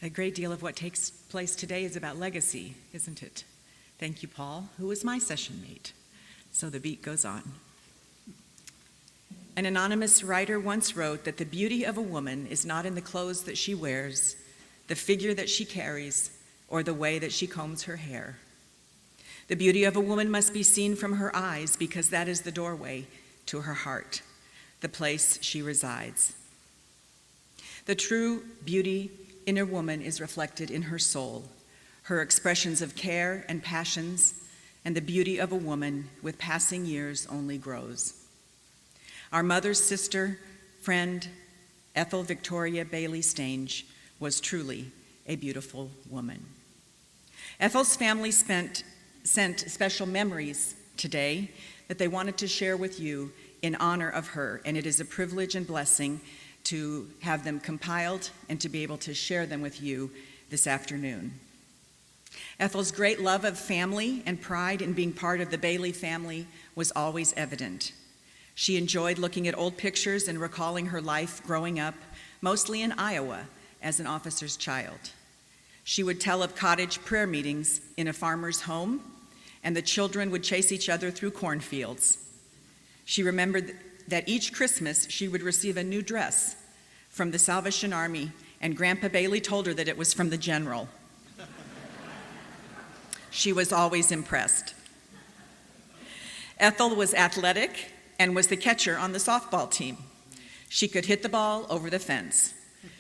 A great deal of what takes place today is about legacy, isn't it? Thank you, Paul, who was my session mate. So the beat goes on. An anonymous writer once wrote that the beauty of a woman is not in the clothes that she wears, the figure that she carries, or the way that she combs her hair. The beauty of a woman must be seen from her eyes because that is the doorway to her heart, the place she resides. The true beauty in a woman is reflected in her soul, her expressions of care and passions, and the beauty of a woman with passing years only grows. Our mother's sister, friend, Ethel Victoria Bailey Stange, was truly a beautiful woman. Ethel's family sent special memories today that they wanted to share with you in honor of her, and it is a privilege and blessing to have them compiled and to be able to share them with you this afternoon. Ethel's great love of family and pride in being part of the Bailey family was always evident. She enjoyed looking at old pictures and recalling her life growing up, mostly in Iowa, as an officer's child. She would tell of cottage prayer meetings in a farmer's home, and the children would chase each other through cornfields. She remembered that each Christmas she would receive a new dress from the Salvation Army, and Grandpa Bailey told her that it was from the general. She was always impressed. Ethel was athletic and was the catcher on the softball team. She could hit the ball over the fence.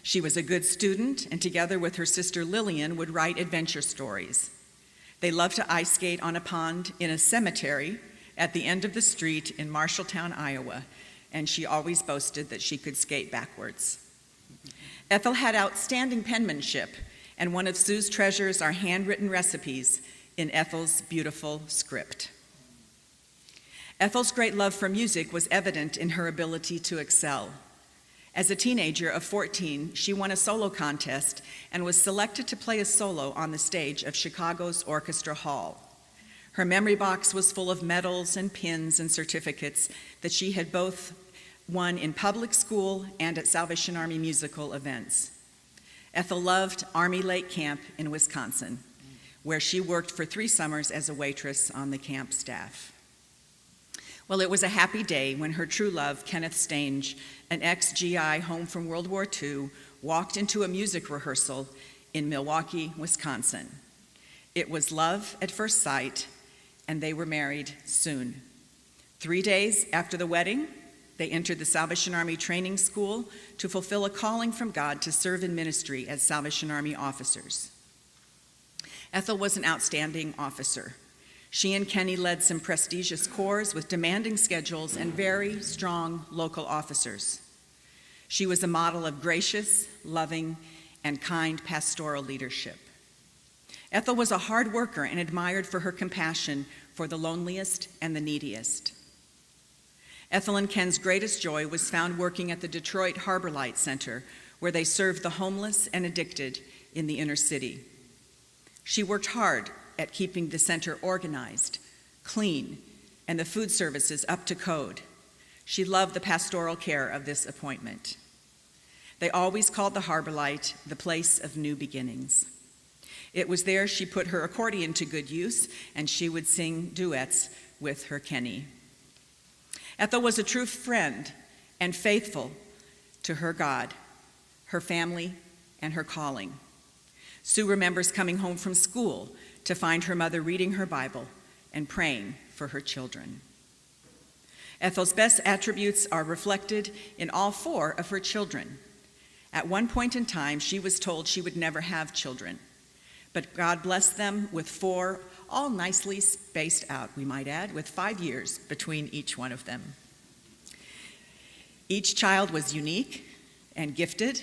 She was a good student, and together with her sister Lillian would write adventure stories. They loved to ice skate on a pond in a cemetery at the end of the street in Marshalltown, Iowa, and she always boasted that she could skate backwards. Ethel had outstanding penmanship, and one of Sue's treasures are handwritten recipes in Ethel's beautiful script. Ethel's great love for music was evident in her ability to excel. As a teenager of 14, she won a solo contest and was selected to play a solo on the stage of Chicago's Orchestra Hall. Her memory box was full of medals and pins and certificates that she had both won in public school and at Salvation Army musical events. Ethel loved Army Lake Camp in Wisconsin, where she worked for 3 summers as a waitress on the camp staff. Well, it was a happy day when her true love, Kenneth Stange, an ex-GI home from World War II, walked into a music rehearsal in Milwaukee, Wisconsin. It was love at first sight, and they were married soon. 3 days after the wedding, they entered the Salvation Army training school to fulfill a calling from God to serve in ministry as Salvation Army officers. Ethel was an outstanding officer. She and Kenny led some prestigious corps with demanding schedules and very strong local officers. She was a model of gracious, loving, and kind pastoral leadership. Ethel was a hard worker and admired for her compassion for the loneliest and the neediest. Ethel and Ken's greatest joy was found working at the Detroit Harbor Light Center, where they served the homeless and addicted in the inner city. She worked hard at keeping the center organized, clean, and the food services up to code. She loved the pastoral care of this appointment. They always called the Harbor Light the place of new beginnings. It was there she put her accordion to good use, and she would sing duets with her Kenny. Ethel was a true friend and faithful to her God, her family, and her calling. Sue remembers coming home from school to find her mother reading her Bible and praying for her children. Ethel's best attributes are reflected in all 4 of her children. At one point in time, she was told she would never have children, but God blessed them with 4, all nicely spaced out, we might add, with 5 years between each one of them. Each child was unique and gifted,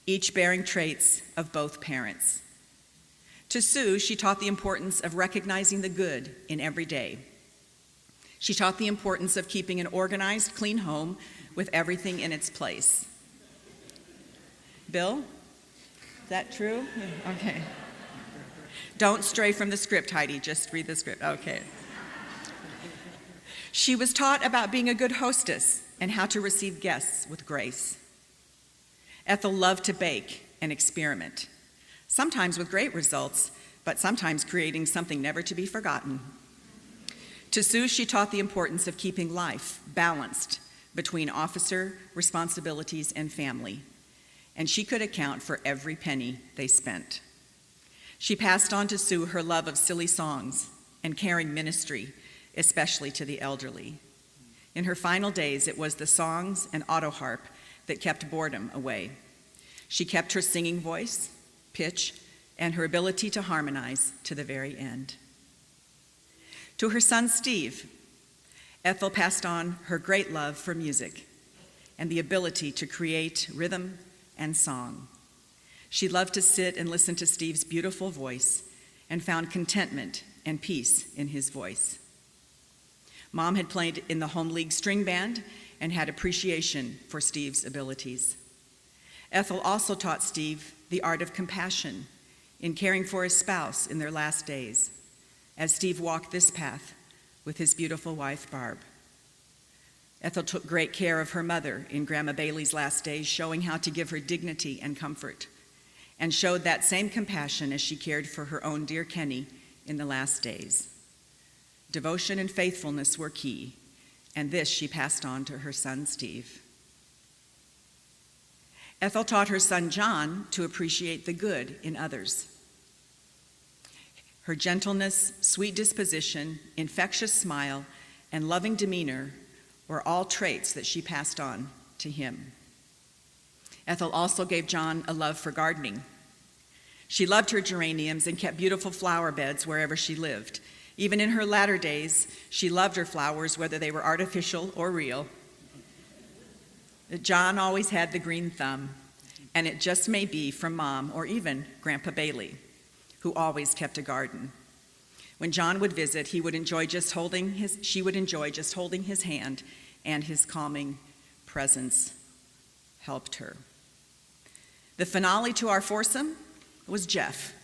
each bearing traits of both parents. To Sue, she taught the importance of recognizing the good in every day. She taught the importance of keeping an organized, clean home with everything in its place. Bill, is that true? Yeah, okay. Don't stray from the script, Heidi, just read the script. Okay. She was taught about being a good hostess and how to receive guests with grace. Ethel loved to bake and experiment. sometimes with great results, but sometimes creating something never to be forgotten. To Sue, she taught the importance of keeping life balanced between officer responsibilities and family, and she could account for every penny they spent. She passed on to Sue her love of silly songs and caring ministry, especially to the elderly. In her final days, it was the songs and auto harp that kept boredom away. She kept her singing voice, pitch, and her ability to harmonize to the very end. To her son, Steve, Ethel passed on her great love for music and the ability to create rhythm and song. She loved to sit and listen to Steve's beautiful voice and found contentment and peace in his voice. Mom had played in the home league string band and had appreciation for Steve's abilities. Ethel also taught Steve the art of compassion in caring for his spouse in their last days, as Steve walked this path with his beautiful wife, Barb. Ethel took great care of her mother in Grandma Bailey's last days, showing how to give her dignity and comfort, and showed that same compassion as she cared for her own dear Kenny in the last days. Devotion and faithfulness were key, and this she passed on to her son, Steve. Ethel taught her son, John, to appreciate the good in others. Her gentleness, sweet disposition, infectious smile, and loving demeanor were all traits that she passed on to him. Ethel also gave John a love for gardening. She loved her geraniums and kept beautiful flower beds wherever she lived. Even in her latter days, she loved her flowers, whether they were artificial or real. John always had the green thumb, and it just may be from Mom or even Grandpa Bailey, who always kept a garden. When John would visit, she would enjoy just holding his hand, and his calming presence helped her. The finale to our foursome was Jeff.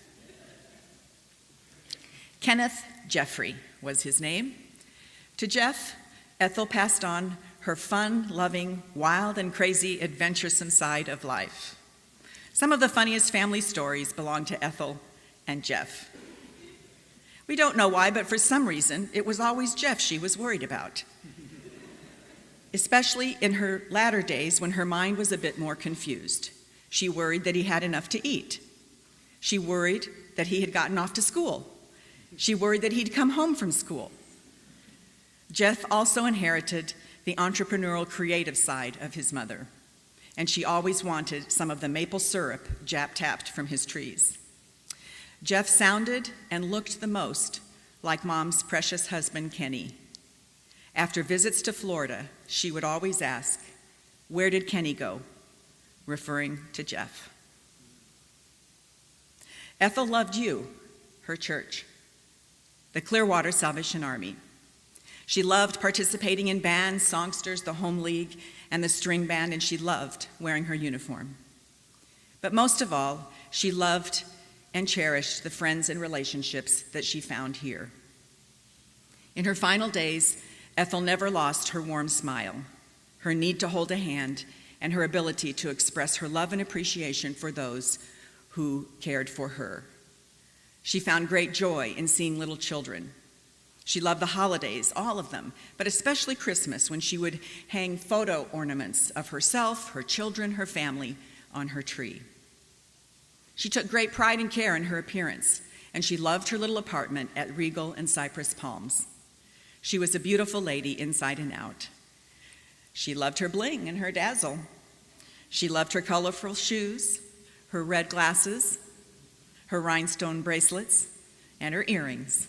Kenneth Jeffrey was his name. To Jeff, Ethel passed on her fun, loving, wild, and crazy, adventuresome side of life. Some of the funniest family stories belong to Ethel and Jeff. We don't know why, but for some reason, it was always Jeff she was worried about, especially in her latter days when her mind was a bit more confused. She worried that he had enough to eat. She worried that he had gotten off to school. She worried that he'd come home from school. Jeff also inherited the entrepreneurial, creative side of his mother, and she always wanted some of the maple syrup tapped from his trees. Jeff sounded and looked the most like Mom's precious husband, Kenny. After visits to Florida, she would always ask, "Where did Kenny go?" referring to Jeff. Ethel loved you, her church, the Clearwater Salvation Army. She loved participating in bands, songsters, the home league, and the string band, and she loved wearing her uniform. But most of all, she loved and cherished the friends and relationships that she found here. In her final days, Ethel never lost her warm smile, her need to hold a hand, and her ability to express her love and appreciation for those who cared for her. She found great joy in seeing little children. She loved the holidays, all of them, but especially Christmas, when she would hang photo ornaments of herself, her children, her family on her tree. She took great pride and care in her appearance, and she loved her little apartment at Regal and Cypress Palms. She was a beautiful lady inside and out. She loved her bling and her dazzle. She loved her colorful shoes, her red glasses, her rhinestone bracelets, and her earrings.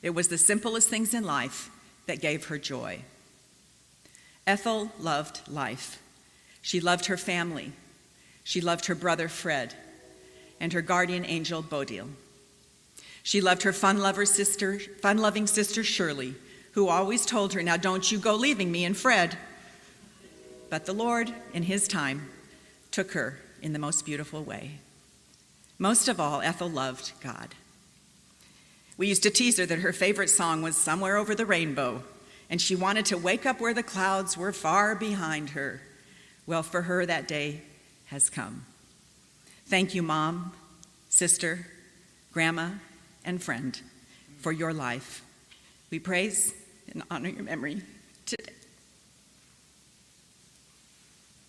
It was the simplest things in life that gave her joy. Ethel loved life. She loved her family. She loved her brother Fred and her guardian angel Bodil. She loved her fun-loving sister Shirley, who always told her, "Now don't you go leaving me and Fred." But the Lord, in his time, took her in the most beautiful way. Most of all, Ethel loved God. We used to tease her that her favorite song was "Somewhere Over the Rainbow," and she wanted to wake up where the clouds were far behind her. Well, for her, that day has come. Thank you, Mom, sister, grandma, and friend for your life. We praise and honor your memory today.